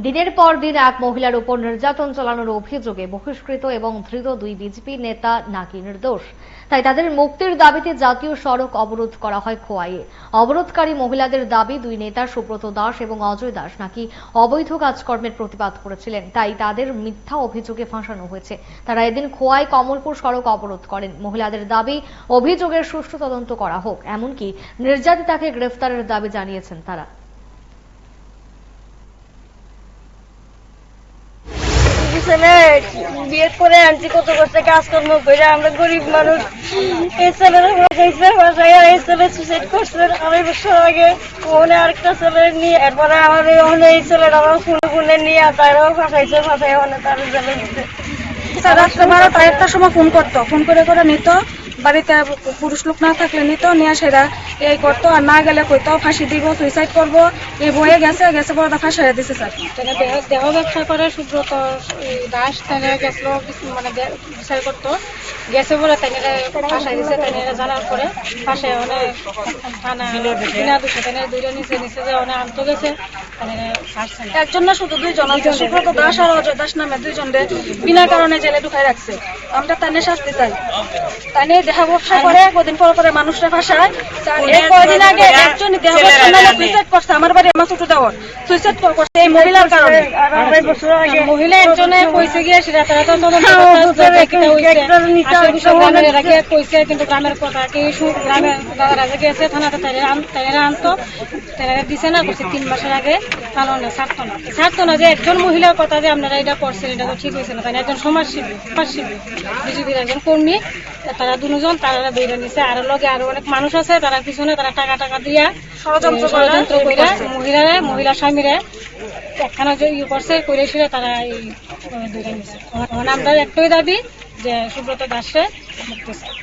দিনের পর দিন এক মহিলার উপর নির্যাতন চালানোর অভিযোগে বহিষ্কৃত এবং ধৃত দুই বিজেপি নেতা নাকি নির্দোষ, তাই তাদের মুক্তির দাবিতে জাতীয় সড়ক অবরোধ করা হয় খোয়াইয়ে। অবরোধকারী মহিলাদের দাবি, দুই নেতা সুব্রত দাস এবং অজয় দাস নাকি অবৈধ কাজকর্মের প্রতিবাদ করেছিলেন, তাই তাদের মিথ্যা অভিযোগে ফাঁসানো হয়েছে। তারা এদিন খোয়াই কমলপুর সড়ক অবরোধ করেন। মহিলাদের দাবি, অভিযোগের সুষ্ঠু তদন্ত করা হোক, এমনকি নির্যাতিতাকে গ্রেফতারের দাবি জানিয়েছেন তারা। ছেলে বিয়ে করে আনছি, কত কষ্ট কাজকর্ম করে, আমরা গরিব মানুষ। এই ছেলেরা বাসাইছে, বাসায় এই ছেলে সুইসাইড করছে 2.5 বছর আগে। ওখানে আরেকটা ছেলে নিয়ে, এরপরে আমার এই ছেলেরা ফোনে নিয়ে তারাও ফাঁসাইছে, ফাঁসাই ওখানে তার জেলে দিচ্ছে। রাত্রে 12টার সময় ফোন করতো, ফোন করে নিত, বাড়িতে পুরুষ লোক না থাকলে নিত, নিয়ে সেরা এই করতো, আর না গেলে কইতো ফাঁসি দিব, সুইসাইড করবো, এই বয়ে গেছে বড় ফাঁসাইয়া দিছে স্যার। দেহ ব্যবসা করে সুব্রত দাস, তাই গেছিল মানে বিচার করতো, গেছে বলে তাই ফাঁসাই দিছে। তাই জানার পরে ফাঁসে অনেক থানা বিনা দোষে তাই দুইটা নিচে নিচে যে অনেক আনতে গেছে, একজন না শুধু দুইজন, সুব্রত দাস আর অজয় দাস নামে দুইজন বিনা কারণে জেলে ঢুকাই রাখছে। আমরা তাই শাস্তি চাই। তাই নিয়ে দেহ ব্যবসা করে, কদিন পরে মানুষরা ফাঁসায়। এই কয়দিন আগে একজন দেহ ব্যবসা নামে সুইসাইড করছে, আমার বাড়ি আমার ছোট দেওয়ার সুইসাইড করছে এই মহিলার কারণে। মহিলা একজনে কইছে গিয়ে সেটা তারা তো তদন্ত কইছে, কিন্তু গ্রামের কথা কি গ্রামের দাদারা যে গেছে থানাতে তারা আনতো, তারা দিছে না, করছে 3 মাসের আগে থানা ছাড়তো না যে একজন মহিলার কথা যে আপনারা এটা করছেন, এটা তো ঠিক হয়েছে না। তাই একজন সমাজসেবী বিজেপির একজন কর্মী, তারা দুজন তারা বেরিয়ে নিছে, আর লগে আরো অনেক মানুষ আছে, তারা পিছনে তারা টাকা দিয়া ষড়যন্ত্র করে মহিলা স্বামীরা একখানা যে করছে করে ছিল, তারা এই বেরিয়ে নিছে। আমরা একটাই দাবি যে সুব্রত দাসে মুক্তি চাই।